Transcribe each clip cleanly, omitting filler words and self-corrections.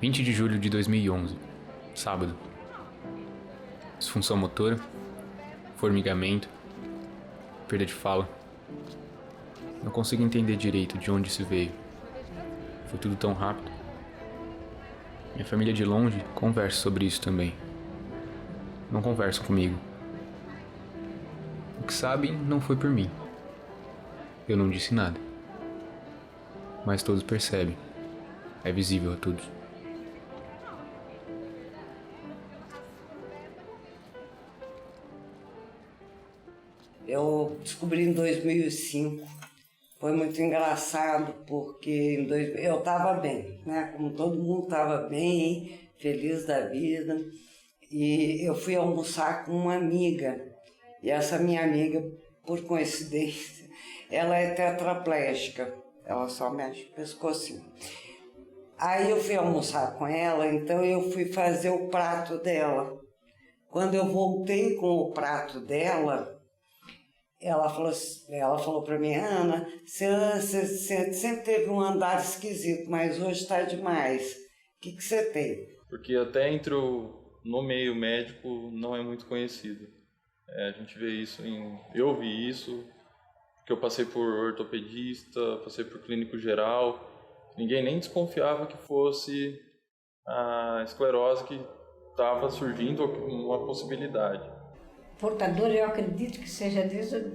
20 de julho de 2011, sábado. Disfunção motora, formigamento, perda de fala. Não consigo entender direito de onde isso veio. Foi tudo tão rápido. Minha família de longe conversa sobre isso também. Não conversam comigo. O que sabem não foi por mim. Eu não disse nada. Mas todos percebem. É visível a todos. Eu descobri em 2005. Foi muito engraçado porque eu estava bem, né? Como todo mundo estava bem, feliz da vida. E eu fui almoçar com uma amiga. E essa minha amiga, por coincidência, ela é tetraplégica. Ela só mexe o pescocinho. Aí eu fui almoçar com ela, então eu fui fazer o prato dela. Quando eu voltei com o prato dela, ela falou para mim: Ana, você sempre teve um andar esquisito, mas hoje está demais. O que você tem? Porque até no meio médico não é muito conhecido. A gente vê isso eu vi isso, porque eu passei por ortopedista, passei por clínico geral. Ninguém nem desconfiava que fosse a esclerose que estava surgindo uma possibilidade. Portador, eu acredito que seja desde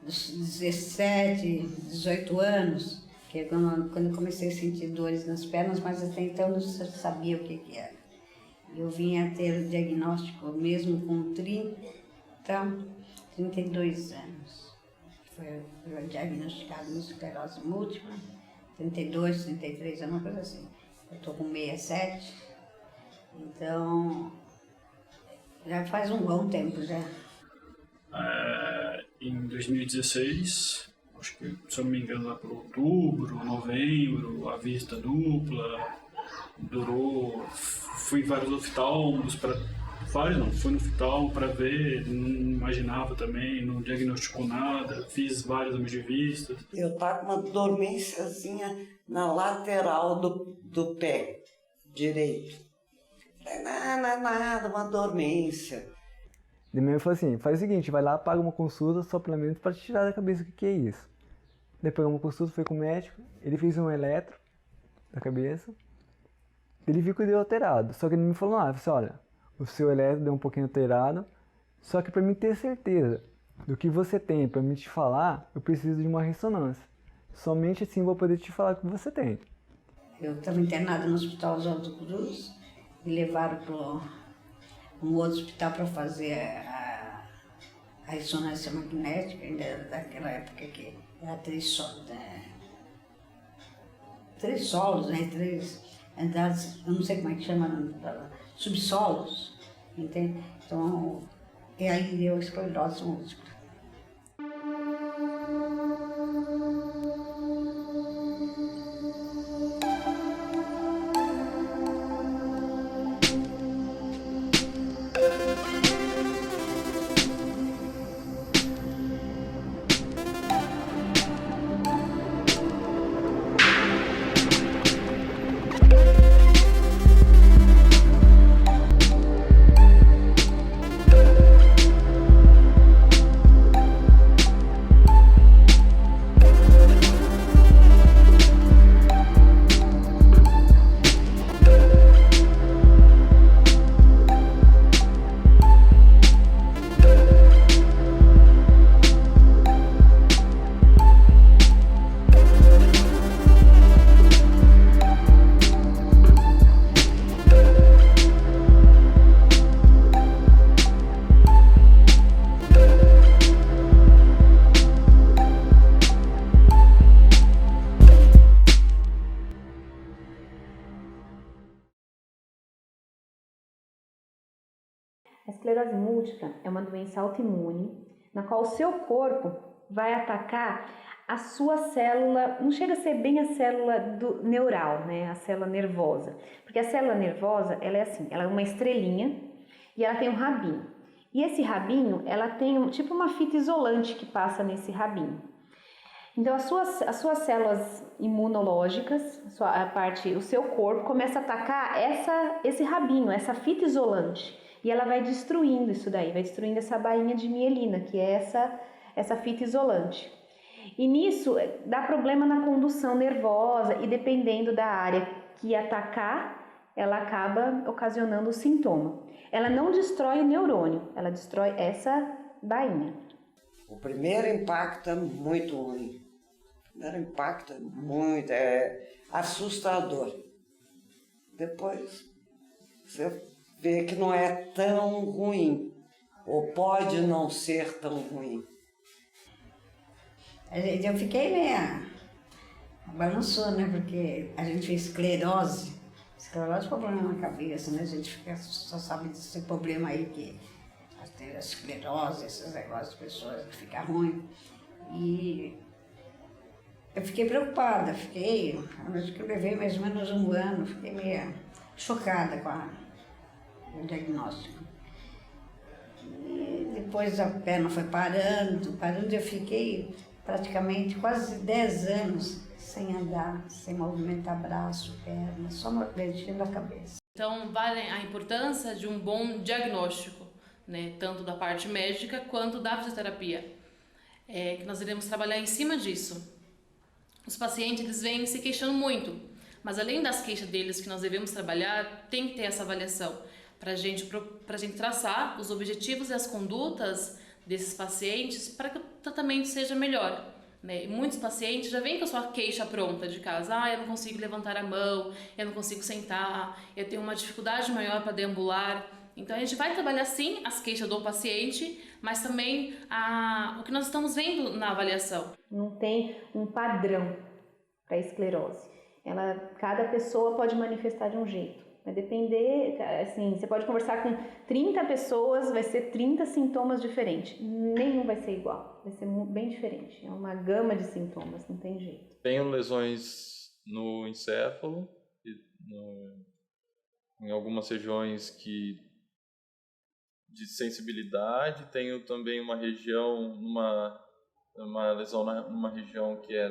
os 17, 18 anos, que é quando eu comecei a sentir dores nas pernas, mas até então eu não sabia o que era. Eu vinha ter o diagnóstico mesmo com 32 anos. Foi diagnosticado com esclerose múltipla, 32, 33 anos, uma coisa assim. Eu estou com 67, então já faz um bom tempo já. Em 2016, acho que, se eu não me engano, lá por outubro, novembro, a visita dupla, durou, fui em vários oftalmos, fui no oftalmo para ver, não imaginava também, não diagnosticou nada, fiz vários exames de vista. Eu estava com uma dormênciazinha na lateral do pé direito. Nada, uma dormência. De manhã eu falei assim, faz o seguinte, vai lá, paga uma consulta só pelo menos para te tirar da cabeça o que é isso. Daí pegou uma consulta, foi com o médico, ele fez um eletro da cabeça, ele viu que deu alterado, só que ele me falou, olha, o seu eletro deu um pouquinho alterado, só que para mim ter certeza do que você tem, para mim te falar, eu preciso de uma ressonância. Somente assim eu vou poder te falar o que você tem. Eu estava internada no Hospital Oswaldo Cruz, me levaram para um outro hospital para fazer a ressonância magnética, ainda daquela época que era três solos, né? Três andares, eu não sei como é que chama, subsolos, entende? Então, e aí deu esclerose múltipla. A esclerose múltipla é uma doença autoimune na qual o seu corpo vai atacar a sua célula, não chega a ser bem a célula neural, né? A célula nervosa. Porque a célula nervosa, ela é assim, ela é uma estrelinha e ela tem um rabinho. E esse rabinho, ela tem tipo uma fita isolante que passa nesse rabinho. Então, as suas células imunológicas, o seu corpo começa a atacar esse rabinho, essa fita isolante. E ela vai destruindo isso daí, vai destruindo essa bainha de mielina, que é essa fita isolante. E nisso dá problema na condução nervosa e dependendo da área que atacar, ela acaba ocasionando o sintoma. Ela não destrói o neurônio, ela destrói essa bainha. O primeiro impacto é muito ruim. O primeiro impacto é muito assustador. Depois você vê que não é tão ruim, ou pode não ser tão ruim. Eu fiquei meio balançou, né? Porque a gente fez esclerose. Esclerose é problema na cabeça, né? A gente só sabe desse problema aí que tem a esclerose, esses negócios de pessoas que ficam ruim. E eu fiquei preocupada, acho que eu levei mais ou menos um ano, fiquei meio chocada com o diagnóstico. E depois a perna foi parando, eu fiquei praticamente quase 10 anos sem andar, sem movimentar braço, perna, só mexendo a cabeça. Então, vale a importância de um bom diagnóstico, né, tanto da parte médica quanto da fisioterapia, que nós iremos trabalhar em cima disso. Os pacientes eles vêm se queixando muito, mas além das queixas deles que nós devemos trabalhar, tem que ter essa avaliação para a gente traçar os objetivos e as condutas desses pacientes para que o tratamento seja melhor. Né? E muitos pacientes já vêm com a sua queixa pronta de casa. Eu não consigo levantar a mão, eu não consigo sentar, eu tenho uma dificuldade maior para deambular. Então a gente vai trabalhar sim as queixas do paciente, mas também o que nós estamos vendo na avaliação. Não tem um padrão para a esclerose. Cada pessoa pode manifestar de um jeito. Vai depender, assim, você pode conversar com 30 pessoas, vai ser 30 sintomas diferentes. Nenhum vai ser igual, vai ser bem diferente. É uma gama de sintomas, não tem jeito. Tenho lesões no encéfalo, em algumas regiões de sensibilidade. Tenho também uma região, uma lesão numa região que é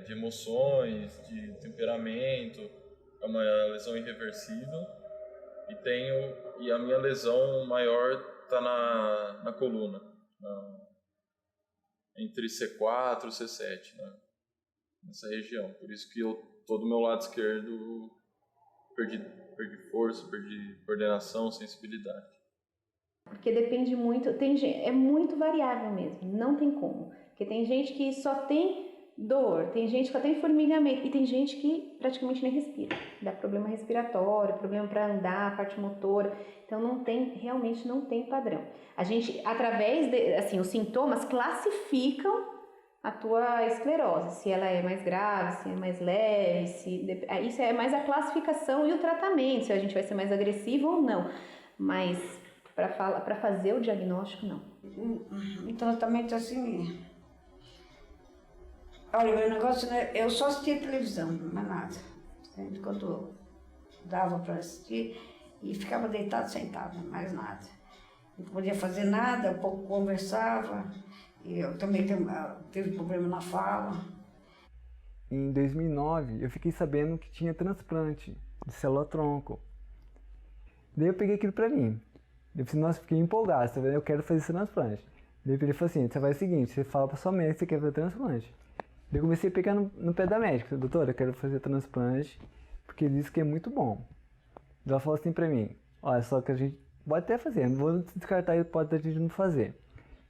de emoções, de temperamento. É uma lesão irreversível e a minha lesão maior está na coluna, entre C4 e C7, né, nessa região. Por isso que todo o meu lado esquerdo perdi força, perdi coordenação, sensibilidade. Porque depende muito, é muito variável mesmo, não tem como. Porque tem gente que só tem dor, tem gente que só tem formigamento e tem gente que praticamente nem respira. Dá problema respiratório, problema para andar, parte motora. Então realmente não tem padrão. A gente, através os sintomas classificam a tua esclerose, se ela é mais grave, se é mais leve, isso é mais a classificação e o tratamento, se a gente vai ser mais agressivo ou não. Mas para fazer o diagnóstico, não. Um tratamento assim... Olha, o meu negócio, né, eu só assistia televisão, mais nada. Quando dava para assistir, e ficava deitado, sentado, mais nada. Não podia fazer nada, um pouco conversava, e eu também teve problema na fala. Em 2009, eu fiquei sabendo que tinha transplante de célula-tronco. Daí eu peguei aquilo pra mim. Eu falei, nossa, fiquei empolgado, eu quero fazer esse transplante. Daí ele falou assim, você faz o seguinte, você fala pra sua médica que você quer fazer transplante. Daí eu comecei a pegar no pé da médica, falei, doutora, eu quero fazer transplante, porque ele disse que é muito bom. Daí ela falou assim pra mim, olha, só que a gente pode até fazer, não vou descartar a hipótese de a gente não fazer.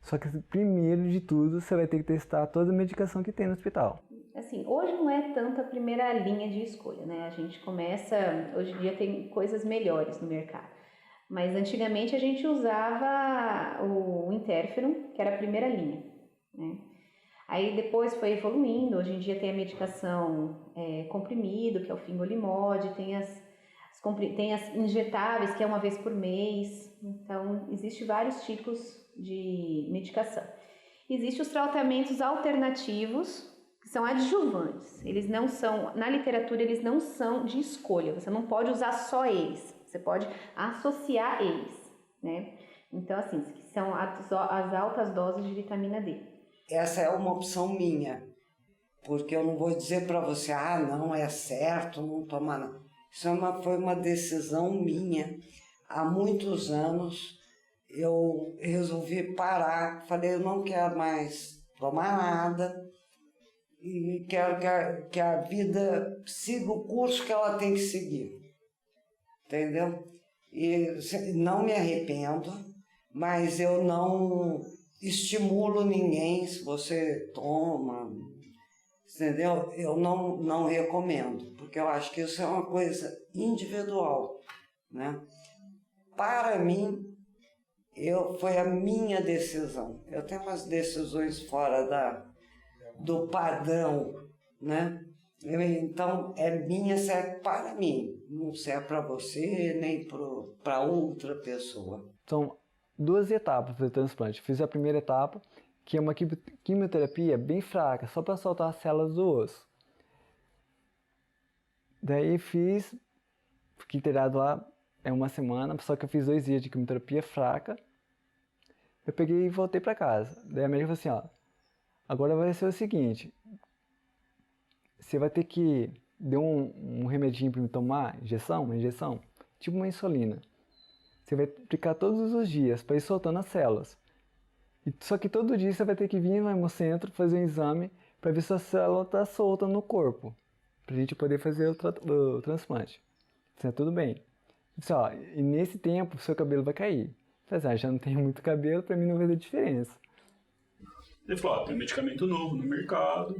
Só que primeiro de tudo, você vai ter que testar toda a medicação que tem no hospital. Assim, hoje não é tanto a primeira linha de escolha, né? A gente começa, hoje em dia tem coisas melhores no mercado. Mas antigamente a gente usava o interferon, que era a primeira linha, né? Aí depois foi evoluindo, hoje em dia tem a medicação comprimido, que é o fingolimod, tem as injetáveis, que é uma vez por mês. Então, existem vários tipos de medicação. Existem os tratamentos alternativos, que são adjuvantes. Eles não são, na literatura, eles não são de escolha. Você não pode usar só eles. Você pode associar eles, né? Então, assim, são as altas doses de vitamina D. Essa é uma opção minha, porque eu não vou dizer para você, não é certo, não tomar não. Isso foi uma decisão minha. Há muitos anos eu resolvi parar, falei, eu não quero mais tomar nada e quero que a vida siga o curso que ela tem que seguir, entendeu? E não me arrependo, mas eu não estimulo ninguém se você toma, entendeu? Eu não recomendo, porque eu acho que isso é uma coisa individual, né? Para mim, foi a minha decisão. Eu tenho umas decisões fora do padrão, né? Então, é minha, serve para mim, não serve para você nem para outra pessoa. São 2 etapas do transplante. Fiz a primeira etapa, que é uma quimioterapia bem fraca, só para soltar as células do osso. Daí fiquei internado lá uma semana, só que eu fiz 2 dias de quimioterapia fraca. Eu peguei e voltei para casa. Daí a médica falou assim, agora vai ser o seguinte, você vai ter que dar um remedinho para me tomar, uma injeção, tipo uma insulina. Você vai aplicar todos os dias para ir soltando as células. Só que todo dia você vai ter que vir no hemocentro fazer um exame para ver se a célula está solta no corpo, para a gente poder fazer o transplante. Isso é tudo bem. Disse, e nesse tempo seu cabelo vai cair. Eu falei, já não tenho muito cabelo, para mim não vai ter diferença. Ele falou, tem um medicamento novo no mercado,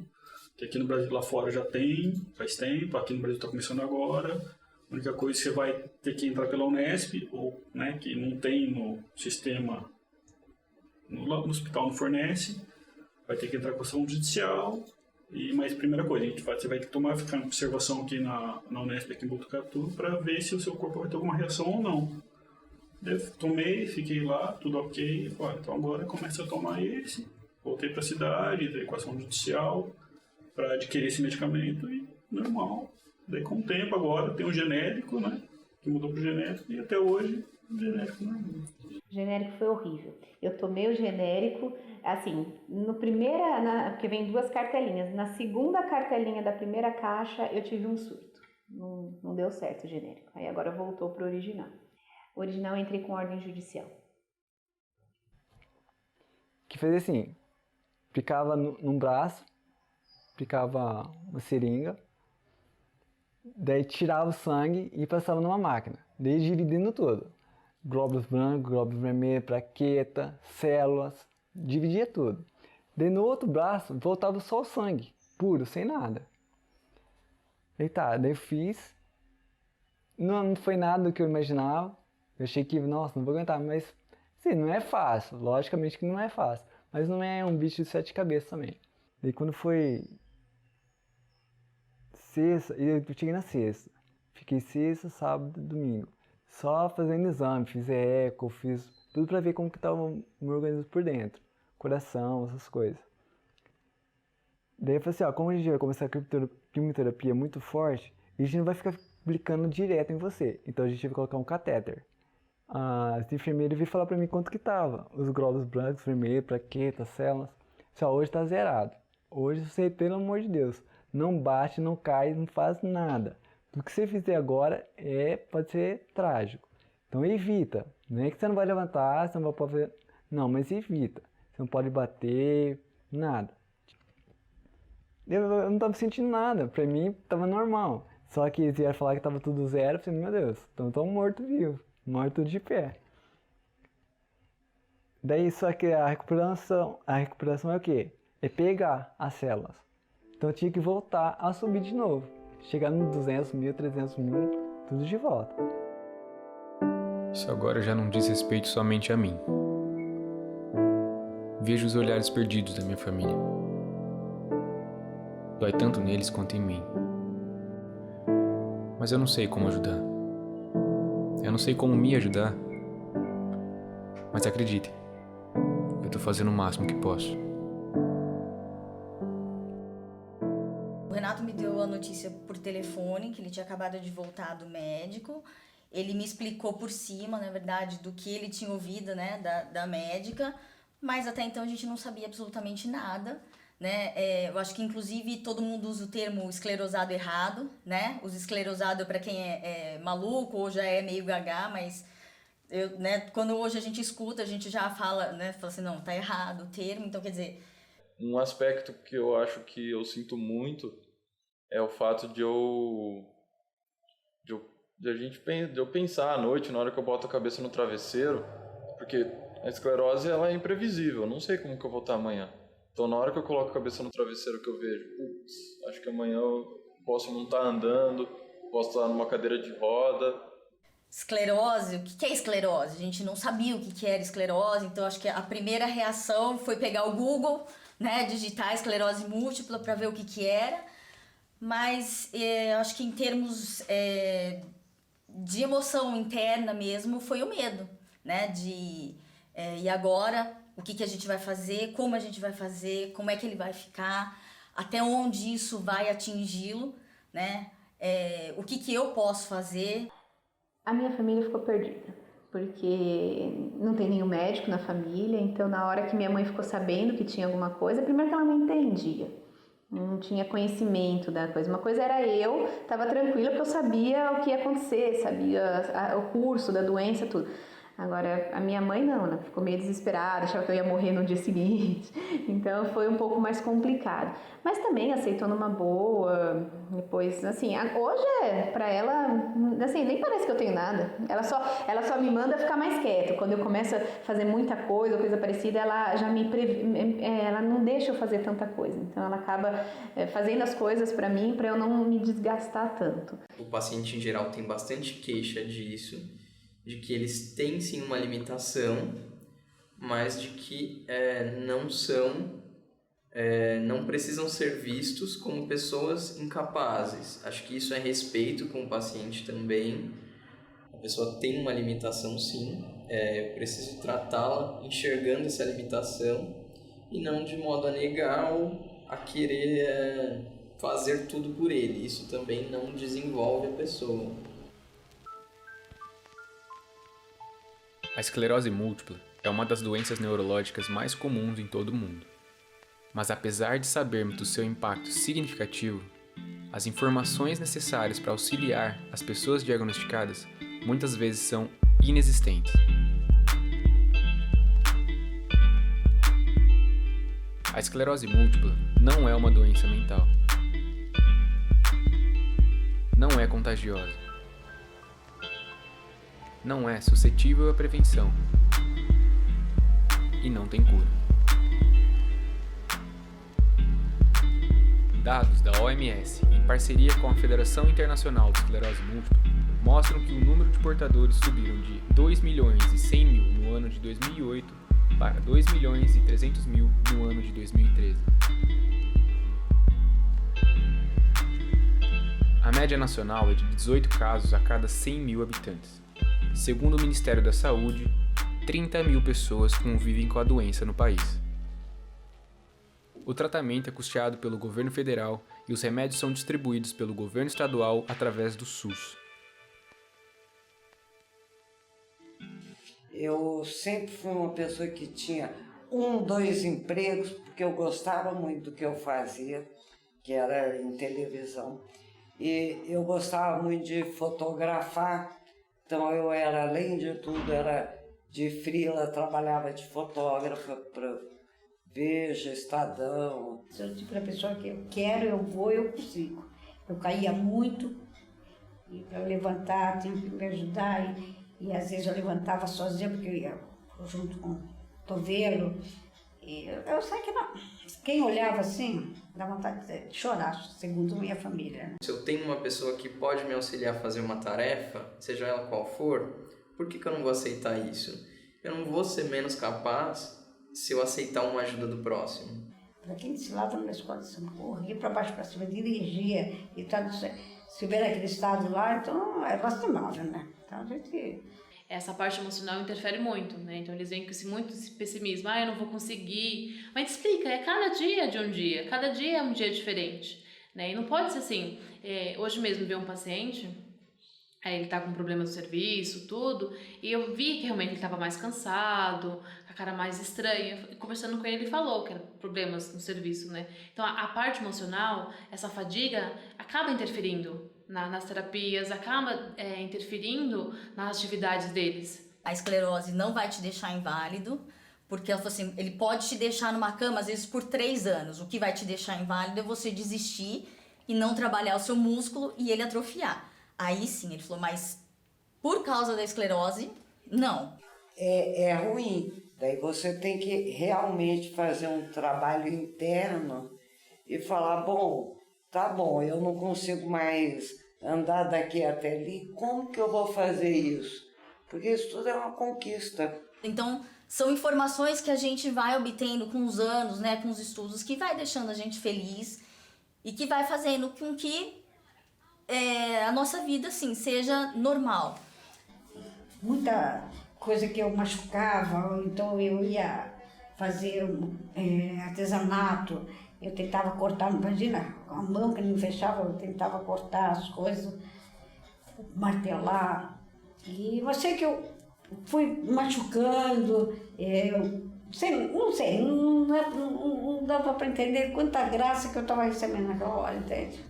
que aqui no Brasil, lá fora já tem, faz tempo, aqui no Brasil está começando agora. A única coisa é que você vai ter que entrar pela Unesp, ou, né, que não tem no sistema, no hospital não fornece, vai ter que entrar com ação judicial. Mas primeira coisa, você vai ter que ficar em observação aqui na Unesp, aqui em Botucatu, para ver se o seu corpo vai ter alguma reação ou não. Eu tomei, fiquei lá, tudo ok, então agora começa a tomar esse. Voltei para a cidade, entrei com ação judicial para adquirir esse medicamento e normal. Daí com o tempo agora tem um genérico, né, que mudou para o genérico e até hoje o genérico não é. O genérico foi horrível. Eu tomei o genérico, assim, porque vem 2 cartelinhas. Na segunda cartelinha da primeira caixa eu tive um surto. Não deu certo o genérico. Aí agora voltou para o original. O original eu entrei com ordem judicial. Que fez assim, aplicava num braço, aplicava uma seringa, daí tirava o sangue e passava numa máquina, daí dividindo tudo. Glóbulos brancos, glóbulos vermelhos, plaqueta, células, dividia tudo. Daí no outro braço voltava só o sangue, puro, sem nada. Daí eu fiz, não foi nada do que eu imaginava, eu achei que, nossa, não vou aguentar, mas sim, não é fácil, logicamente que não é fácil, mas não é um bicho de 7 cabeças também. Daí quando foi sexta, eu cheguei na sexta, fiquei sexta, sábado e domingo, só fazendo exame, fiz eco, fiz tudo pra ver como que tava o meu organismo por dentro, coração, essas coisas. Daí eu falei assim, como a gente vai começar a quimioterapia muito forte, a gente não vai ficar aplicando direto em você, então a gente vai colocar um catéter. A enfermeira veio falar pra mim quanto que tava, os glóbulos brancos, vermelhos, plaquetas, células. Hoje tá zerado. Hoje você, pelo amor de Deus, não bate, não cai, não faz nada. O que você fizer agora pode ser trágico. Então evita. Não é que você não vai levantar, você não vai poder... Não, mas evita. Você não pode bater, nada. Eu não tava sentindo nada. Pra mim, tava normal. Só que eles vieram falar que tava tudo zero. Eu falei, meu Deus, então eu tô morto-vivo. Morto de pé. Daí, só que a recuperação é o quê? É pegar as células. Então eu tinha que voltar a subir de novo. Chegar nos 200 mil, 300 mil, tudo de volta. Isso agora já não diz respeito somente a mim. Vejo os olhares perdidos da minha família. Dói tanto neles quanto em mim. Mas eu não sei como ajudar. Eu não sei como me ajudar. Mas acredite, eu tô fazendo o máximo que posso. Renato me deu a notícia por telefone, que ele tinha acabado de voltar do médico. Ele me explicou por cima, na verdade, do que ele tinha ouvido, né, da médica, mas até então a gente não sabia absolutamente nada, né? Eu acho que, inclusive, todo mundo usa o termo esclerosado errado, né? Os esclerosado para quem é maluco ou já é meio gaga, mas né, quando hoje a gente escuta, a gente já fala, né, fala assim, não, tá errado o termo, então quer dizer... Um aspecto que eu acho que eu sinto muito é o fato de eu pensar à noite, na hora que eu boto a cabeça no travesseiro, porque a esclerose ela é imprevisível, eu não sei como que eu vou estar amanhã. Então, na hora que eu coloco a cabeça no travesseiro, que eu vejo, acho que amanhã eu posso não estar andando, posso estar numa cadeira de roda. Esclerose, o que é esclerose? A gente não sabia o que era esclerose, então acho que a primeira reação foi pegar o Google, né, digitar esclerose múltipla para ver o que era, mas acho que em termos de emoção interna mesmo, foi o medo, né, e agora, o que a gente vai fazer, como a gente vai fazer, como é que ele vai ficar, até onde isso vai atingi-lo, né, o que eu posso fazer. A minha família ficou perdida, porque não tem nenhum médico na família, então na hora que minha mãe ficou sabendo que tinha alguma coisa, primeiro que ela não entendia, não tinha conhecimento da coisa. Uma coisa era eu, estava tranquila porque eu sabia o que ia acontecer, sabia o curso da doença, tudo. Agora, a minha mãe não, ela ficou meio desesperada, achava que eu ia morrer no dia seguinte, então foi um pouco mais complicado. Mas também aceitou numa boa, depois, assim, hoje pra ela, assim, nem parece que eu tenho nada, ela só me manda ficar mais quieta. Quando eu começo a fazer muita coisa parecida, ela já ela não deixa eu fazer tanta coisa, então ela acaba fazendo as coisas pra mim, pra eu não me desgastar tanto. O paciente, em geral, tem bastante queixa disso, de que eles têm sim uma limitação, mas de que não precisam ser vistos como pessoas incapazes. Acho que isso é respeito com o paciente também. A pessoa tem uma limitação sim, eu preciso tratá-la enxergando essa limitação e não de modo a negar ou a querer fazer tudo por ele. Isso também não desenvolve a pessoa. A esclerose múltipla é uma das doenças neurológicas mais comuns em todo o mundo. Mas apesar de sabermos do seu impacto significativo, as informações necessárias para auxiliar as pessoas diagnosticadas muitas vezes são inexistentes. A esclerose múltipla não é uma doença mental. Não é contagiosa. Não é suscetível à prevenção e não tem cura. Dados da OMS, em parceria com a Federação Internacional de Esclerose Múltipla, mostram que o número de portadores subiram de 2.100.000 no ano de 2008 para 2.300.000 no ano de 2013. A média nacional é de 18 casos a cada 100.000 habitantes. Segundo o Ministério da Saúde, 30.000 pessoas convivem com a doença no país. O tratamento é custeado pelo governo federal e os remédios são distribuídos pelo governo estadual através do SUS. Eu sempre fui uma pessoa que tinha 2 empregos, porque eu gostava muito do que eu fazia, que era em televisão. E eu gostava muito de fotografar. Então eu era, além de tudo, era de freela, trabalhava de fotógrafa para Veja, Estadão. Se eu digo para a pessoa que eu quero, eu vou, eu consigo. Eu caía muito, e para levantar tinha que me ajudar, e às vezes eu levantava sozinha, porque eu ia junto com o cotovelo. E eu sei que não. Quem olhava assim, dá vontade de chorar, segundo minha família. Né? Se eu tenho uma pessoa que pode me auxiliar a fazer uma tarefa, seja ela qual for, por que eu não vou aceitar isso? Eu não vou ser menos capaz se eu aceitar uma ajuda do próximo. Para quem desfilava na escola de São Paulo, ia para baixo para cima, dirigia, e tal, se ver aquele estado lá, então é lastimável, né? Então a gente... Essa parte emocional interfere muito, né? Então eles vêm com muito esse pessimismo, eu não vou conseguir. Mas explica, é cada dia de um dia, cada dia é um dia diferente, né? E não pode ser assim. Hoje mesmo veio um paciente, ele tá com problema no serviço, tudo, e eu vi que realmente ele estava mais cansado, a cara mais estranha. Conversando com ele, ele falou que eram problemas no serviço, né? Então a parte emocional, essa fadiga, acaba interferindo nas terapias, acaba interferindo nas atividades deles. A esclerose não vai te deixar inválido, porque ela falou assim, ele pode te deixar numa cama às vezes por 3 anos. O que vai te deixar inválido é você desistir e não trabalhar o seu músculo e ele atrofiar. Aí sim, ele falou, mas por causa da esclerose, não. É ruim. Daí você tem que realmente fazer um trabalho interno e falar, bom, tá bom, eu não consigo mais andar daqui até ali, como que eu vou fazer isso? Porque isso tudo é uma conquista. Então, são informações que a gente vai obtendo com os anos, né, com os estudos, que vai deixando a gente feliz e que vai fazendo com que a nossa vida, assim, seja normal. Muita coisa que eu machucava, então eu ia fazer artesanato, eu tentava cortar, imagina, com a mão que não fechava, eu tentava cortar as coisas, martelar. E eu sei que eu fui machucando, não dava para entender quanta graça que eu estava recebendo naquela hora, entende?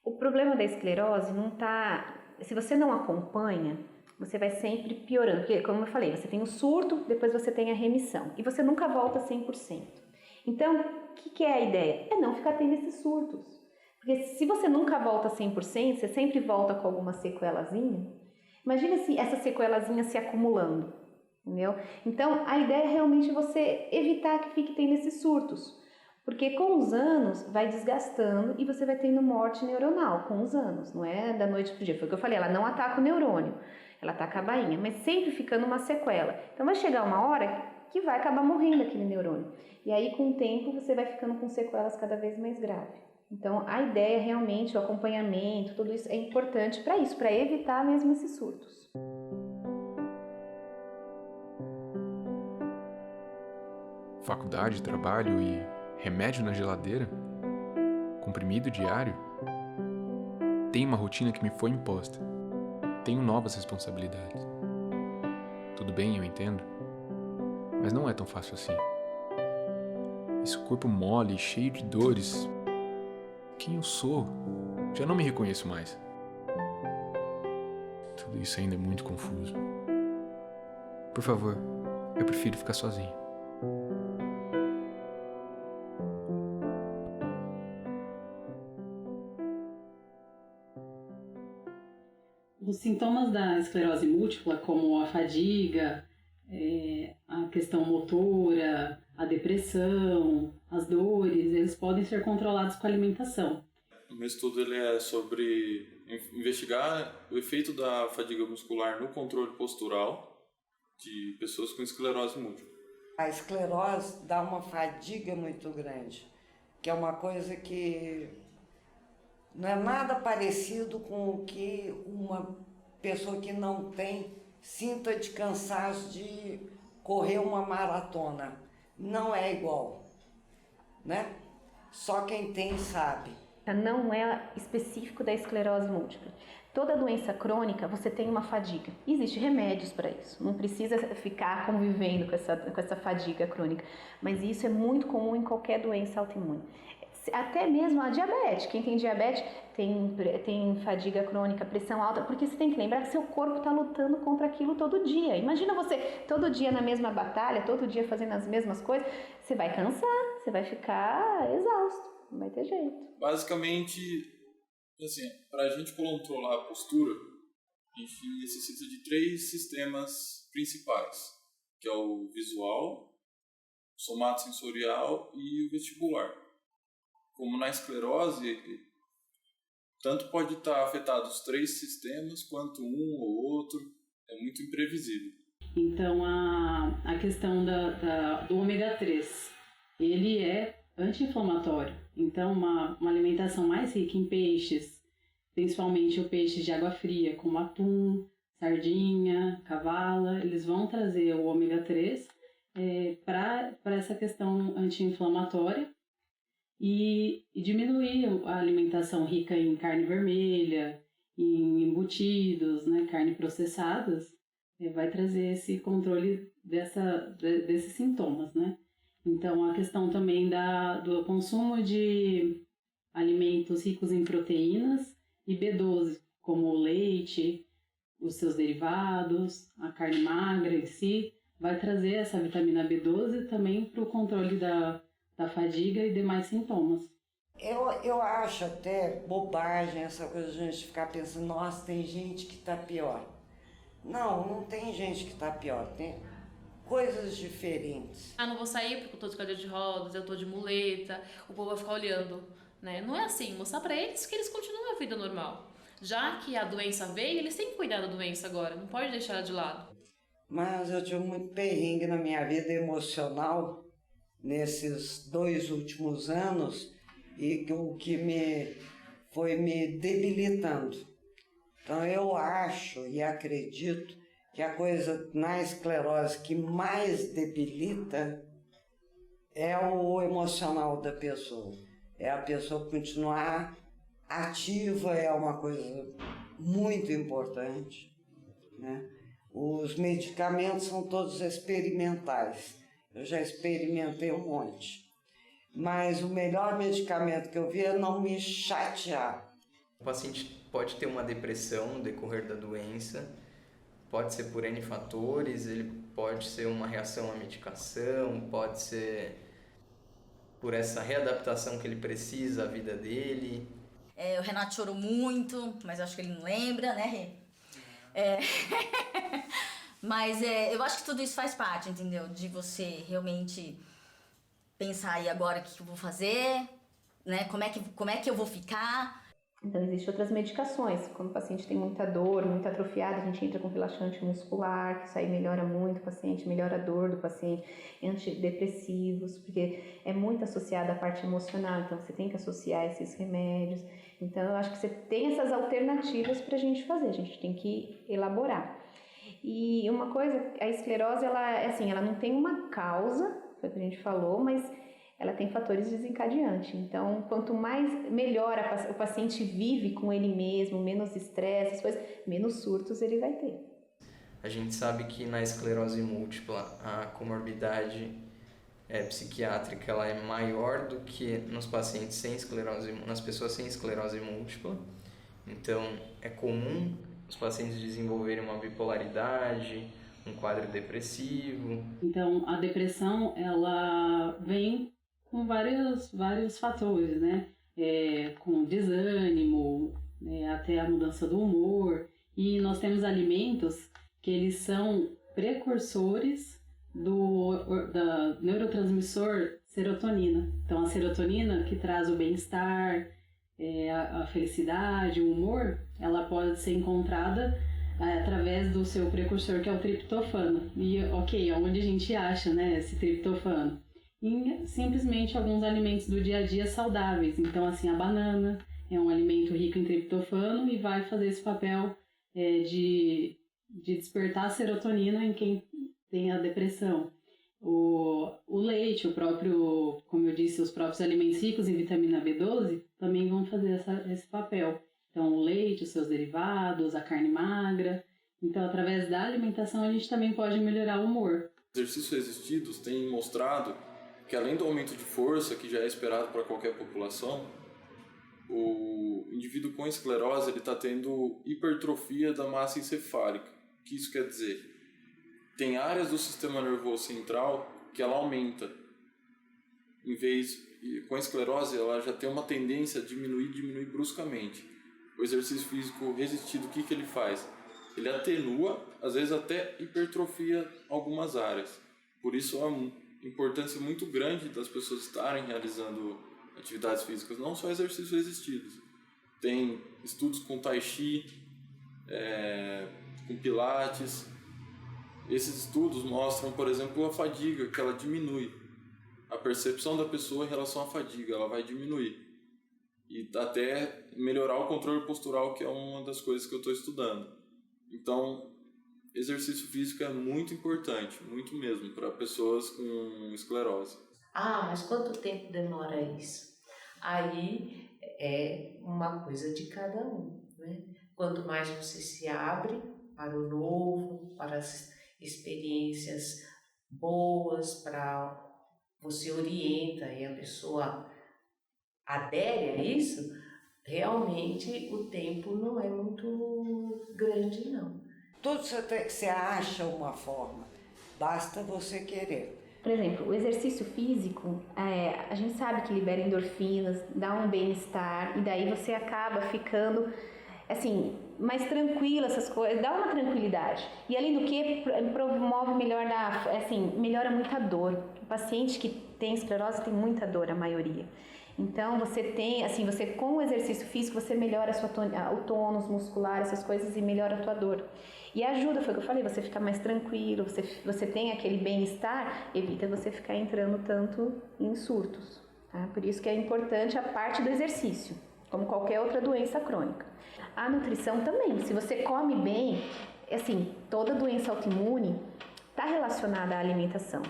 O problema da esclerose não tá... Se você não acompanha, você vai sempre piorando. Porque, como eu falei, você tem o surto, depois você tem a remissão. E você nunca volta 100%. Então, o que é a ideia? É não ficar tendo esses surtos. Porque se você nunca volta 100%, você sempre volta com alguma sequelazinha. Imagina se essa sequelazinha se acumulando, entendeu? Então, a ideia é realmente você evitar que fique tendo esses surtos. Porque com os anos vai desgastando e você vai tendo morte neuronal com os anos, não é da noite pro dia. Foi o que eu falei, ela não ataca o neurônio, ela ataca a bainha, mas sempre ficando uma sequela. Então vai chegar uma hora que vai acabar morrendo aquele neurônio. E aí com o tempo você vai ficando com sequelas cada vez mais graves. Então a ideia realmente, o acompanhamento, tudo isso é importante para isso, para evitar mesmo esses surtos. Faculdade, trabalho e remédio na geladeira? Comprimido diário? Tenho uma rotina que me foi imposta. Tenho novas responsabilidades. Tudo bem, eu entendo. Mas não é tão fácil assim. Esse corpo mole, cheio de dores. Quem eu sou? Já não me reconheço mais. Tudo isso ainda é muito confuso. Por favor, eu prefiro ficar sozinho. Os sintomas da esclerose múltipla, como a fadiga, a questão motora, a depressão, as dores, eles podem ser controlados com a alimentação. O meu estudo ele é sobre investigar o efeito da fadiga muscular no controle postural de pessoas com esclerose múltipla. A esclerose dá uma fadiga muito grande, que é uma coisa que não é nada parecido com o que uma pessoa que não tem sinta de cansaço de correr uma maratona. Não é igual, né? Só quem tem sabe. Não é específico da esclerose múltipla. Toda doença crônica você tem uma fadiga. Existem remédios para isso. Não precisa ficar convivendo com essa fadiga crônica. Mas isso é muito comum em qualquer doença autoimune. Até mesmo a diabetes. Quem tem diabetes tem fadiga crônica, pressão alta, porque você tem que lembrar que seu corpo está lutando contra aquilo todo dia. Imagina você todo dia na mesma batalha, todo dia fazendo as mesmas coisas, você vai cansar, você vai ficar exausto, não vai ter jeito. Basicamente, assim, para a gente controlar a postura, a gente necessita de 3 sistemas principais, que é o visual, o somatosensorial e o vestibular. Como na esclerose, tanto pode estar afetado os 3 sistemas, quanto um ou outro, é muito imprevisível. Então, a questão do ômega 3, ele é anti-inflamatório. Então, uma alimentação mais rica em peixes, principalmente o peixe de água fria, como atum, sardinha, cavala, eles vão trazer o ômega 3 para essa questão anti-inflamatória. e diminuir a alimentação rica em carne vermelha, em embutidos, né, carne processadas, vai trazer esse controle desses sintomas, né? Então, a questão também do consumo de alimentos ricos em proteínas e B12, como o leite, os seus derivados, a carne magra em si, vai trazer essa vitamina B12 também para o controle da fadiga e demais sintomas. Eu acho até bobagem essa coisa de a gente ficar pensando, nossa, tem gente que está pior. Não tem gente que está pior, tem coisas diferentes. Não vou sair porque eu tô de cadeira de rodas, eu tô de muleta, o povo vai ficar olhando, né? Não é assim, mostrar para eles que eles continuam a vida normal. Já que a doença veio, eles têm que cuidar da doença agora, não pode deixar ela de lado. Mas eu tive muito perrengue na minha vida emocional nesses 2 últimos anos e o que foi me debilitando. Então eu acho e acredito que a coisa na esclerose que mais debilita é o emocional da pessoa. É a pessoa continuar ativa, é uma coisa muito importante, né? Os medicamentos são todos experimentais. Eu já experimentei um monte. Mas o melhor medicamento que eu vi é não me chatear. O paciente pode ter uma depressão no decorrer da doença, pode ser por N fatores, ele pode ser uma reação à medicação, pode ser por essa readaptação que ele precisa à vida dele. O Renato chorou muito, mas acho que ele não lembra, né, Rê? Mas eu acho que tudo isso faz parte, entendeu? De você realmente pensar aí agora o que eu vou fazer, né? Como é que eu vou ficar. Então, existem outras medicações. Quando o paciente tem muita dor, muito atrofiado, a gente entra com relaxante muscular, que isso aí melhora muito o paciente, melhora a dor do paciente, antidepressivos, porque é muito associado à parte emocional, então você tem que associar esses remédios. Então, eu acho que você tem essas alternativas para a gente fazer, a gente tem que elaborar. E uma coisa, a esclerose, ela não tem uma causa, foi o que a gente falou, mas ela tem fatores desencadeantes. Então, quanto mais melhor o paciente vive com ele mesmo, menos estresse, essas coisas, menos surtos ele vai ter. A gente sabe que na esclerose múltipla a comorbidade psiquiátrica ela é maior do que nos pacientes sem esclerose, nas pessoas sem esclerose múltipla. Então, é comum os pacientes desenvolverem uma bipolaridade, um quadro depressivo. Então, a depressão, ela vem com vários fatores, né? Com desânimo, até a mudança do humor. E nós temos alimentos que eles são precursores da neurotransmissor serotonina. Então, a serotonina que traz o bem-estar, a felicidade, o humor, ela pode ser encontrada através do seu precursor, que é o triptofano. E, onde a gente acha, né, esse triptofano? Em simplesmente alguns alimentos do dia a dia saudáveis. Então, assim, a banana é um alimento rico em triptofano e vai fazer esse papel de despertar a serotonina em quem tem a depressão. O leite, o próprio, como eu disse, os próprios alimentos ricos em vitamina B12 também vão fazer esse papel. Então, o leite, os seus derivados, a carne magra. Então, através da alimentação, a gente também pode melhorar o humor. Exercícios resistidos têm mostrado que, além do aumento de força, que já é esperado para qualquer população, o indivíduo com esclerose está tendo hipertrofia da massa encefálica. O que isso quer dizer? Tem áreas do sistema nervoso central que ela aumenta. Com a esclerose, ela já tem uma tendência a diminuir bruscamente. O exercício físico resistido, o que ele faz? Ele atenua, às vezes até hipertrofia algumas áreas. Por isso, há uma importância muito grande das pessoas estarem realizando atividades físicas, não só exercícios resistidos. Tem estudos com tai chi, com pilates. Esses estudos mostram, por exemplo, a fadiga, que ela diminui. A percepção da pessoa em relação à fadiga, ela vai diminuir. E até melhorar o controle postural, que é uma das coisas que eu estou estudando. Então, exercício físico é muito importante, muito mesmo, para pessoas com esclerose. Mas quanto tempo demora isso? Aí é uma coisa de cada um, né? Quanto mais você se abre para o novo, para as experiências boas, para você orienta e a pessoa adere a isso, realmente o tempo não é muito grande, não. Tudo você acha uma forma, basta você querer. Por exemplo, o exercício físico, a gente sabe que libera endorfinas, dá um bem-estar e daí você acaba ficando assim, mais tranquila, essas coisas, dá uma tranquilidade. E além do que, promove melhora muito a dor. O paciente que tem esclerose tem muita dor, a maioria. Então você tem, assim, você com o exercício físico, você melhora o tônus muscular, essas coisas e melhora a tua dor. E ajuda, foi o que eu falei, você fica mais tranquilo, você tem aquele bem-estar, evita você ficar entrando tanto em surtos. Tá? Por isso que é importante a parte do exercício, como qualquer outra doença crônica. A nutrição também, se você come bem, assim, toda doença autoimune está relacionada à alimentação.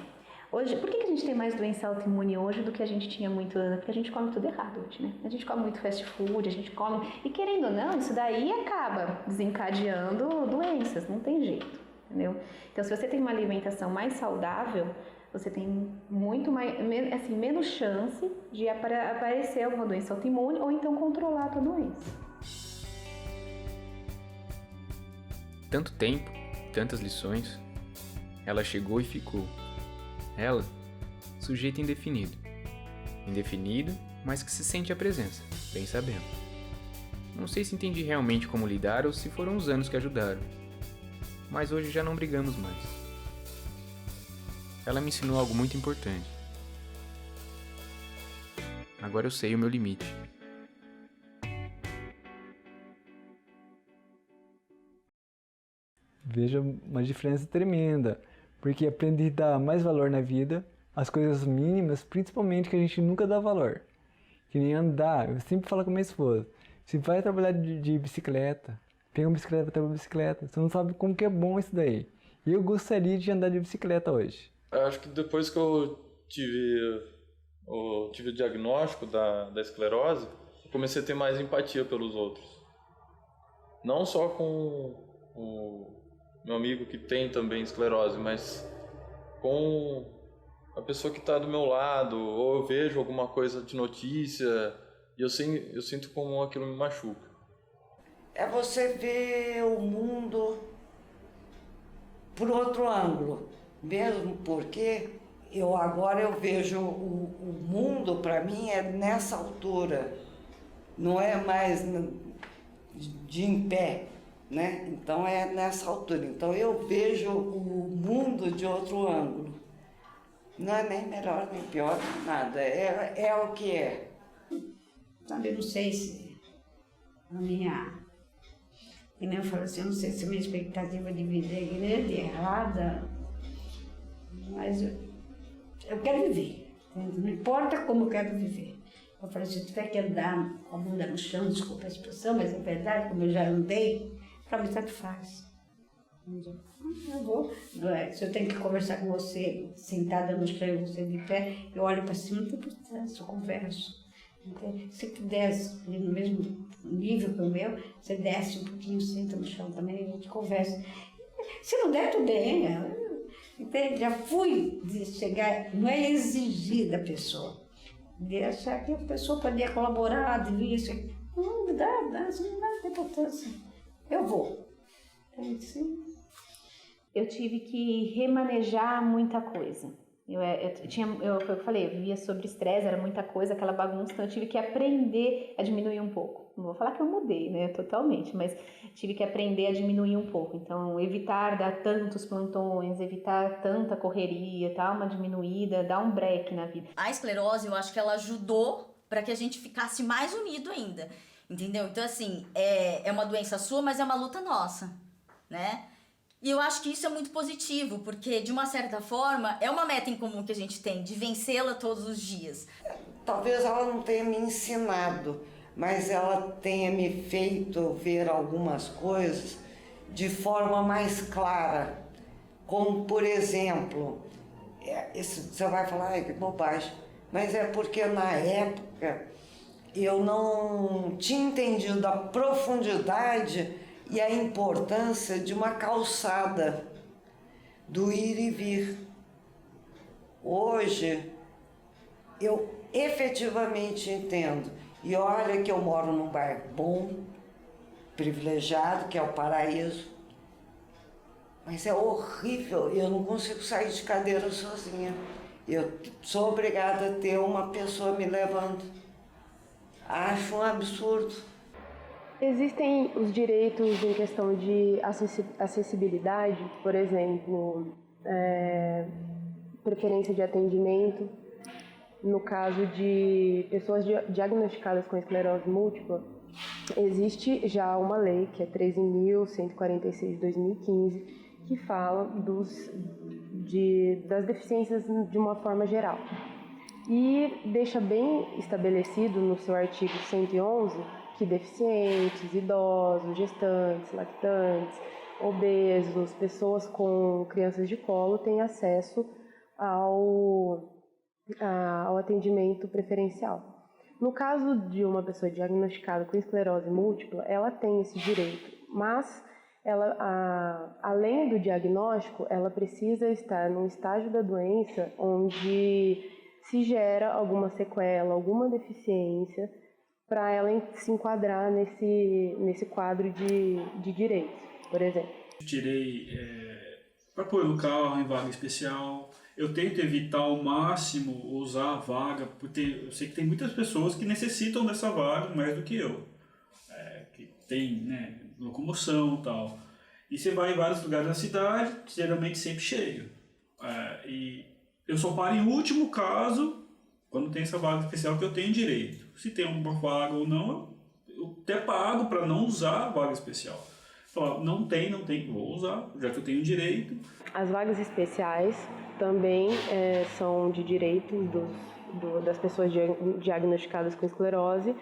Hoje, por que a gente tem mais doença autoimune hoje do que a gente tinha muito antes? Porque a gente come tudo errado hoje, né? A gente come muito fast food, a gente come... E querendo ou não, isso daí acaba desencadeando doenças, não tem jeito, entendeu? Então, se você tem uma alimentação mais saudável, você tem muito mais, assim, menos chance de aparecer alguma doença autoimune ou então controlar a tua doença. Tanto tempo, tantas lições, ela chegou e ficou. Ela, sujeito indefinido. Indefinido, mas que se sente a presença, bem sabendo. Não sei se entendi realmente como lidar ou se foram os anos que ajudaram. Mas hoje já não brigamos mais. Ela me ensinou algo muito importante. Agora eu sei o meu limite. Veja uma diferença tremenda, porque aprendi a dar mais valor na vida, as coisas mínimas, principalmente que a gente nunca dá valor. Que nem andar, eu sempre falo com minha esposa, se vai trabalhar de bicicleta, pega uma bicicleta para trabalhar de bicicleta, você não sabe como que é bom isso daí. E eu gostaria de andar de bicicleta hoje. Eu acho que depois que eu tive o diagnóstico da esclerose, eu comecei a ter mais empatia pelos outros. Não só com o meu amigo que tem também esclerose, mas com a pessoa que está do meu lado, ou eu vejo alguma coisa de notícia e eu sinto como aquilo me machuca. É você ver o mundo por outro ângulo, mesmo porque agora eu vejo o mundo, para mim, é nessa altura, não é mais de em pé. Né? Então é nessa altura. Então eu vejo o mundo de outro ângulo. Não é nem melhor nem pior, nem nada. É o que é. Sabe, eu não sei se a minha... E nem eu falo assim, eu não sei se a minha expectativa de vida é grande, errada, mas eu quero viver. Não importa como eu quero viver. Eu falei, se eu tiver que andar com a bunda no chão, desculpa a expressão, mas é verdade, como eu já andei, para mim tanto faz. Eu vou. Se eu tenho que conversar com você sentada no chão e você de pé, eu olho para cima, não tem importância, eu converso. Se tu desce no mesmo nível que o meu, você desce um pouquinho, senta no chão também, a gente conversa. Se não der, tudo bem. Entende? Já fui de chegar, não é exigir da pessoa, de achar que a pessoa podia colaborar, de vir isso. Não dá, isso não dá importância. Eu vou. Eu tive que remanejar muita coisa. Eu falei, eu vivia sobre estresse, era muita coisa, aquela bagunça, então eu tive que aprender a diminuir um pouco. Não vou falar que eu mudei, né, totalmente, mas tive que aprender a diminuir um pouco. Então, evitar dar tantos plantões, evitar tanta correria, dar uma diminuída, dar um break na vida. A esclerose, eu acho que ela ajudou para que a gente ficasse mais unido ainda. Entendeu? Então, assim, é uma doença sua, mas é uma luta nossa, né? E eu acho que isso é muito positivo, porque, de uma certa forma, é uma meta em comum que a gente tem, de vencê-la todos os dias. Talvez ela não tenha me ensinado, mas ela tenha me feito ver algumas coisas de forma mais clara. Como, por exemplo, você vai falar, que bobagem, mas é porque na época eu não tinha entendido a profundidade e a importância de uma calçada, do ir e vir. Hoje, eu efetivamente entendo. E olha que eu moro num bairro bom, privilegiado, que é o Paraíso. Mas é horrível, eu não consigo sair de cadeira sozinha. Eu sou obrigada a ter uma pessoa me levando. Acho um absurdo. Existem os direitos em questão de acessibilidade, por exemplo, preferência de atendimento. No caso de pessoas diagnosticadas com esclerose múltipla, existe já uma lei, que é 13.146 de 2015, que fala das deficiências de uma forma geral. E deixa bem estabelecido no seu artigo 111 que deficientes, idosos, gestantes, lactantes, obesos, pessoas com crianças de colo têm acesso ao atendimento preferencial. No caso de uma pessoa diagnosticada com esclerose múltipla, ela tem esse direito, mas além do diagnóstico, ela precisa estar num estágio da doença onde se gera alguma sequela, alguma deficiência, para ela se enquadrar nesse quadro de direitos, por exemplo. Tirei para pôr no carro em vaga especial. Eu tento evitar ao máximo usar a vaga, porque eu sei que tem muitas pessoas que necessitam dessa vaga mais do que eu, que tem, né, locomoção e tal. E você vai em vários lugares da cidade, geralmente sempre cheio. E eu só paro em último caso, quando tem essa vaga especial que eu tenho direito. Se tem uma vaga ou não, eu até pago para não usar a vaga especial. Falar, não tem, vou usar, já que eu tenho direito. As vagas especiais também são de direito das pessoas diagnosticadas com esclerose,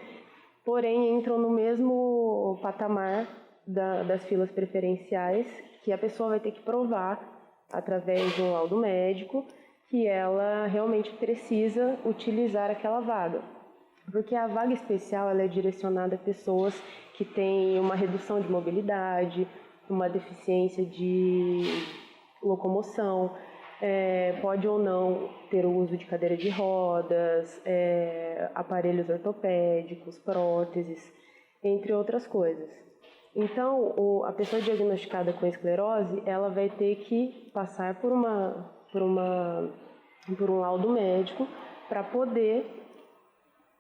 porém entram no mesmo patamar das filas preferenciais, que a pessoa vai ter que provar, através de um laudo médico, que ela realmente precisa utilizar aquela vaga. Porque a vaga especial ela é direcionada a pessoas que têm uma redução de mobilidade, uma deficiência de locomoção, pode ou não ter o uso de cadeira de rodas, aparelhos ortopédicos, próteses, entre outras coisas. Então, a pessoa diagnosticada com esclerose, ela vai ter que passar por um laudo médico para poder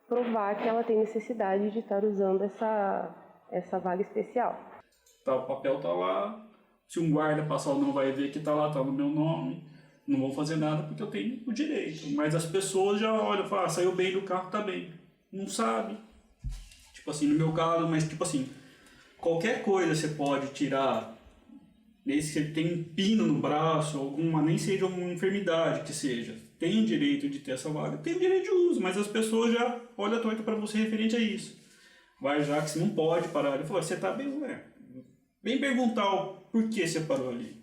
provar que ela tem necessidade de estar usando essa vaga especial. O papel tá lá, se um guarda passar ou não vai ver que tá lá, tá no meu nome, não vou fazer nada porque eu tenho o direito. Mas as pessoas já olham e falam, saiu bem do carro, tá bem. Não sabe. Tipo assim, no meu caso, mas tipo assim, qualquer coisa você pode tirar, se você tem um pino no braço, alguma, nem seja uma enfermidade que seja, tem o direito de ter essa vaga, tem o direito de uso, mas as pessoas já olham torto para você referente a isso. Vai já que você não pode parar. Ele falou, você tá bem, Vem perguntar o porquê você parou ali.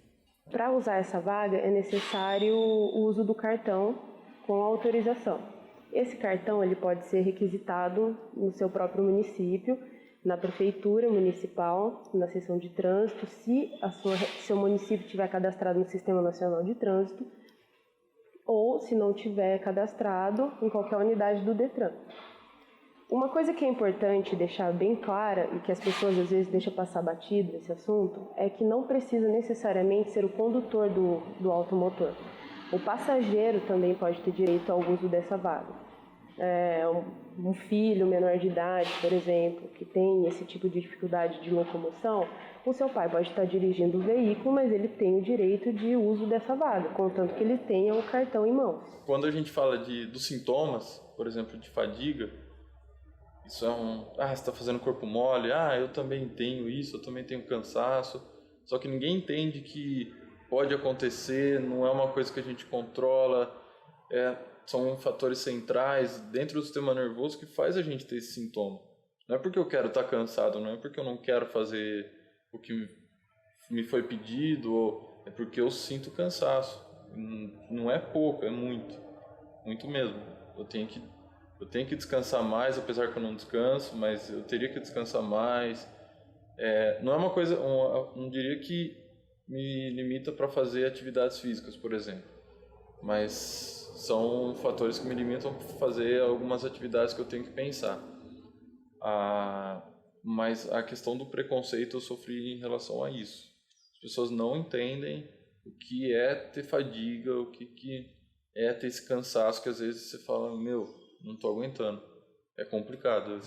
Para usar essa vaga é necessário o uso do cartão com autorização. Esse cartão ele pode ser requisitado no seu próprio município, na prefeitura municipal, na seção de trânsito, se seu município tiver cadastrado no Sistema Nacional de Trânsito, ou se não tiver cadastrado em qualquer unidade do Detran. Uma coisa que é importante deixar bem clara, e que as pessoas às vezes deixam passar batido esse assunto, é que não precisa necessariamente ser o condutor do automotor. O passageiro também pode ter direito ao uso dessa vaga. Um filho menor de idade, por exemplo, que tem esse tipo de dificuldade de locomoção, o seu pai pode estar dirigindo o veículo, mas ele tem o direito de uso dessa vaga, contanto que ele tenha o cartão em mãos. Quando a gente fala dos sintomas, por exemplo, de fadiga, isso é você está fazendo corpo mole, eu também tenho isso, eu também tenho cansaço, só que ninguém entende que pode acontecer, não é uma coisa que a gente controla, são fatores centrais dentro do sistema nervoso que faz a gente ter esse sintoma. Não é porque eu quero estar cansado, não é porque eu não quero fazer o que me foi pedido, é porque eu sinto cansaço. Não é pouco, é muito. Muito mesmo. Eu tenho que eu tenho que descansar mais, apesar que eu não descanso, mas eu teria que descansar mais. Não é uma coisa, não diria que me limita para fazer atividades físicas, por exemplo, mas são fatores que me limitam a fazer algumas atividades que eu tenho que pensar. Mas a questão do preconceito eu sofri em relação a isso. As pessoas não entendem o que é ter fadiga, o que é ter esse cansaço que às vezes você fala, não estou aguentando. É complicado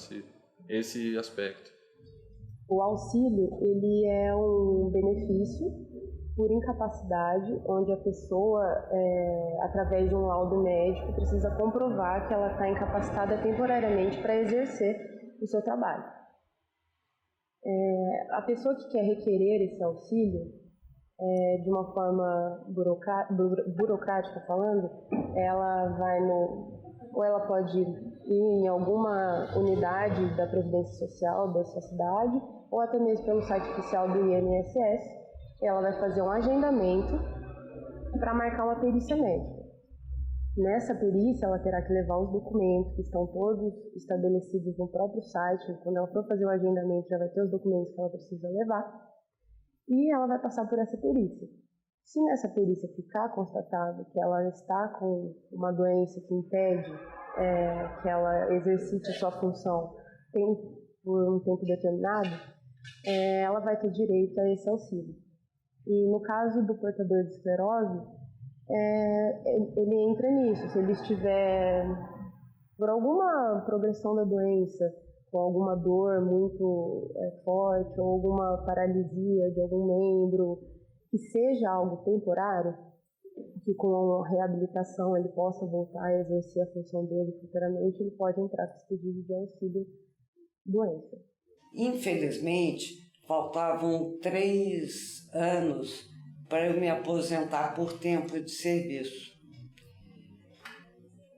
esse aspecto. O auxílio, ele é um benefício por incapacidade, onde a pessoa, através de um laudo médico, precisa comprovar que ela está incapacitada temporariamente para exercer o seu trabalho. A pessoa que quer requerer esse auxílio, de uma forma burocrática falando, ela vai ou ela pode ir em alguma unidade da Previdência Social da sua cidade, ou até mesmo pelo site oficial do INSS, ela vai fazer um agendamento para marcar uma perícia médica. Nessa perícia, ela terá que levar os documentos que estão todos estabelecidos no próprio site. Quando ela for fazer o agendamento, já vai ter os documentos que ela precisa levar. E ela vai passar por essa perícia. Se nessa perícia ficar constatado que ela está com uma doença que impede que ela exercite sua função por um tempo determinado, ela vai ter direito a esse auxílio. E no caso do portador de esclerose, ele entra nisso. Se ele estiver, por alguma progressão da doença, com alguma dor muito forte, ou alguma paralisia de algum membro, que seja algo temporário, que com a reabilitação ele possa voltar a exercer a função dele futuramente, ele pode entrar com esse pedido de auxílio doença. Infelizmente, faltavam 3 anos para eu me aposentar por tempo de serviço.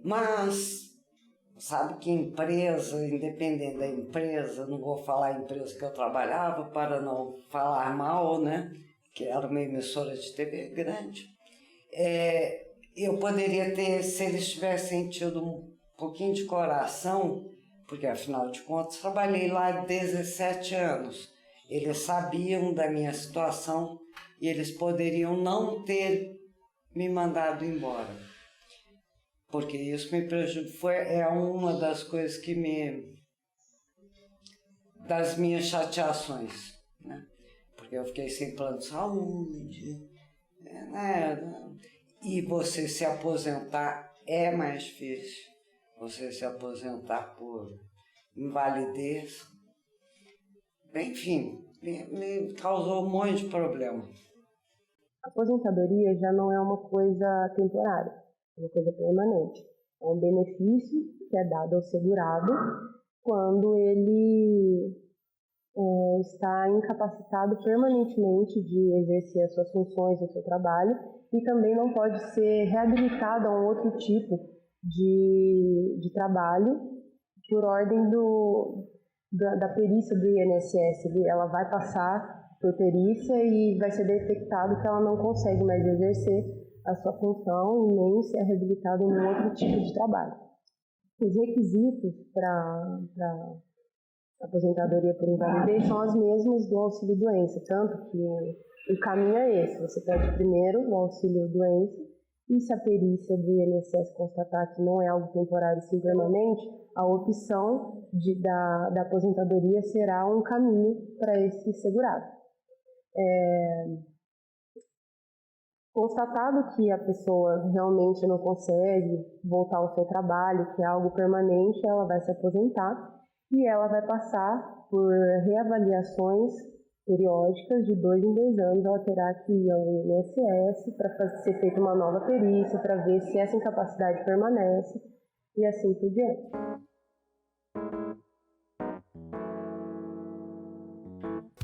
Mas, sabe que empresa, independente da empresa, não vou falar a empresa que eu trabalhava para não falar mal, né? Que era uma emissora de TV grande. Eu poderia ter, se eles tivessem tido um pouquinho de coração, porque afinal de contas trabalhei lá 17 anos. Eles sabiam da minha situação e eles poderiam não ter me mandado embora. Porque isso me prejudicou, é uma das coisas das minhas chateações, né? Porque eu fiquei sem plano de saúde, né? E você se aposentar é mais difícil. Você se aposentar por invalidez. Enfim, me causou um monte de problema. A aposentadoria já não é uma coisa temporária, é uma coisa permanente. É um benefício que é dado ao segurado quando ele está incapacitado permanentemente de exercer as suas funções no seu trabalho e também não pode ser reabilitado a um outro tipo de trabalho por ordem da perícia do INSS. Ela vai passar por perícia e vai ser detectado que ela não consegue mais exercer a sua função e nem ser reabilitada em um outro tipo de trabalho. Os requisitos para aposentadoria por invalidez são os mesmos do auxílio doença, tanto que o caminho é esse. Você pede primeiro o auxílio doença e se a perícia do INSS constatar que não é algo temporário e sim permanente, a opção da aposentadoria será um caminho para esse segurado. Constatado que a pessoa realmente não consegue voltar ao seu trabalho, que é algo permanente, ela vai se aposentar e ela vai passar por reavaliações periódicas de 2 em 2 anos. Ela terá que ir ao INSS para ser feita uma nova perícia, para ver se essa incapacidade permanece e assim por diante.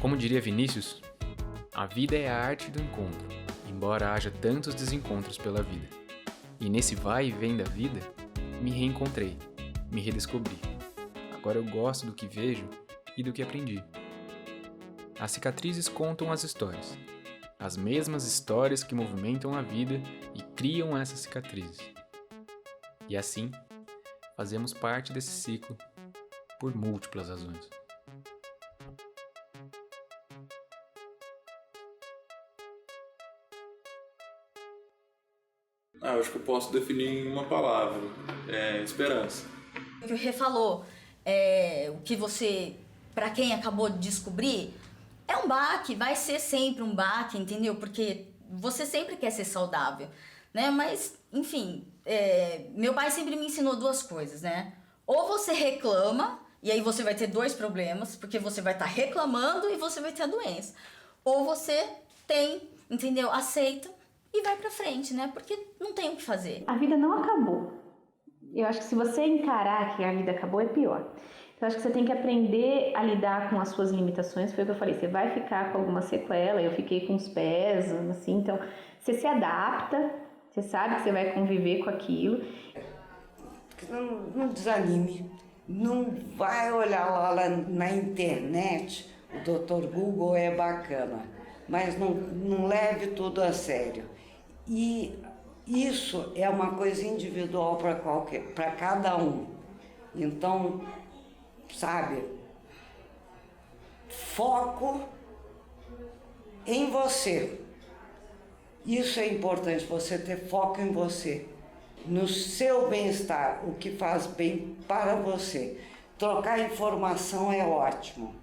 Como diria Vinícius, a vida é a arte do encontro, embora haja tantos desencontros pela vida. E nesse vai e vem da vida, me reencontrei, me redescobri. Agora eu gosto do que vejo e do que aprendi. As cicatrizes contam as histórias, as mesmas histórias que movimentam a vida e criam essas cicatrizes. E assim, fazemos parte desse ciclo por múltiplas razões. Eu acho que eu posso definir em uma palavra, esperança. O que o Rê falou, o que você, para quem acabou de descobrir, é um baque, vai ser sempre um baque, entendeu? Porque você sempre quer ser saudável, né? Mas, enfim, meu pai sempre me ensinou duas coisas, né? Ou você reclama, e aí você vai ter dois problemas, porque você vai estar reclamando e você vai ter a doença. Ou você tem, entendeu? Aceita e vai pra frente, né? Porque não tem o que fazer. A vida não acabou. Eu acho que se você encarar que a vida acabou, é pior. Então, acho que você tem que aprender a lidar com as suas limitações. Foi o que eu falei, você vai ficar com alguma sequela. Eu fiquei com os pés, assim. Então, você se adapta, você sabe que você vai conviver com aquilo. Não desanime. Não vai olhar lá na internet. O Dr. Google é bacana, mas não leve tudo a sério. E isso é uma coisa individual para cada um. Então, sabe, foco em você. Isso é importante, você ter foco em você, no seu bem-estar, o que faz bem para você. Trocar informação é ótimo,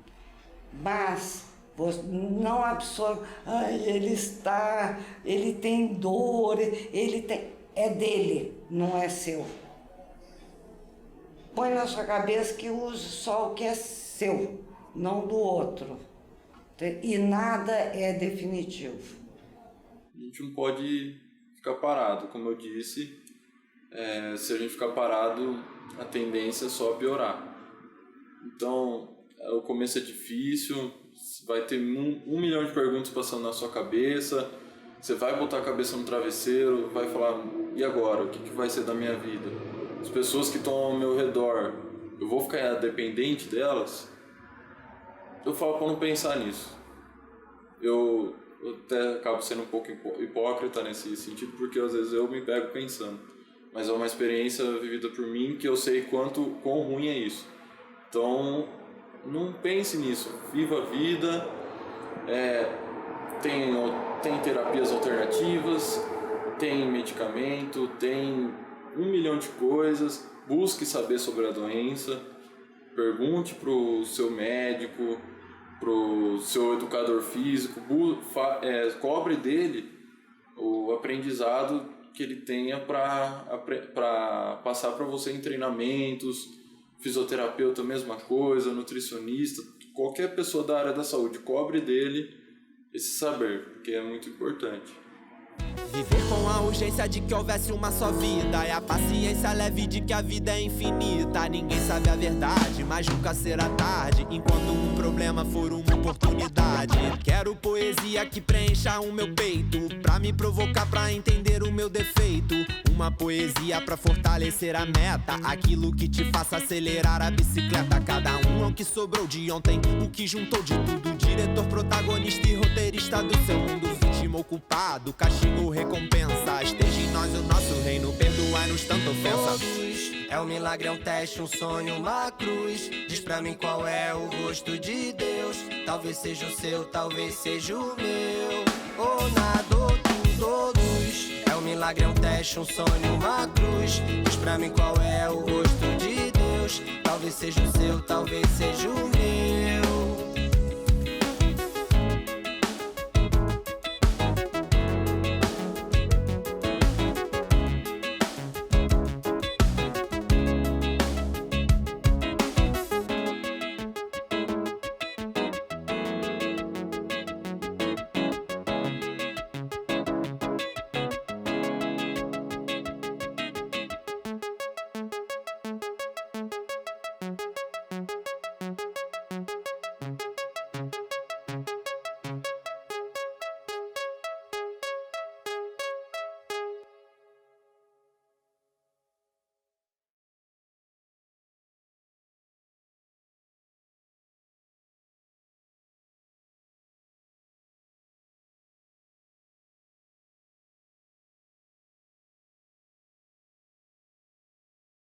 mas você não absorve, ele tem dor, é dele, não é seu. Põe na sua cabeça que use só o que é seu, não do outro. E nada é definitivo. A gente não pode ficar parado, como eu disse, se a gente ficar parado, a tendência é só piorar. Então, o começo é difícil, vai ter 1 milhão de perguntas passando na sua cabeça, você vai botar a cabeça no travesseiro, vai falar, e agora? O que vai ser da minha vida? As pessoas que estão ao meu redor, eu vou ficar dependente delas? Eu falo para não pensar nisso. Eu até acabo sendo um pouco hipócrita nesse sentido, porque às vezes eu me pego pensando. Mas é uma experiência vivida por mim que eu sei quão ruim é isso. Então, não pense nisso. Viva a vida. Tem terapias alternativas, tem medicamento, tem 1 milhão de coisas. Busque saber sobre a doença. Pergunte para o seu médico, para o seu educador físico, cobre dele o aprendizado que ele tenha para passar para você em treinamentos, fisioterapeuta, mesma coisa, nutricionista, qualquer pessoa da área da saúde, cobre dele esse saber, porque é muito importante. Viver com a urgência de que houvesse uma só vida, e a paciência leve de que a vida é infinita. Ninguém sabe a verdade, mas nunca será tarde, enquanto um problema for uma oportunidade. Quero poesia que preencha o meu peito, pra me provocar, pra entender o meu defeito. Uma poesia pra fortalecer a meta, aquilo que te faça acelerar a bicicleta. Cada um é o que sobrou de ontem, o que juntou de tudo. Diretor, protagonista e roteirista do seu mundo. Vítima ou culpado, castigo ou recompensa. Esteja em nós o nosso reino, perdoai-nos tanta ofensa. Todos, é um milagre, é um teste, um sonho, uma cruz. Diz pra mim qual é o rosto de Deus. Talvez seja o seu, talvez seja o meu. Ou nada, ou tudo, todos. É um milagre, é um teste, um sonho, uma cruz. Diz pra mim qual é o rosto de Deus. Talvez seja o seu, talvez seja o meu.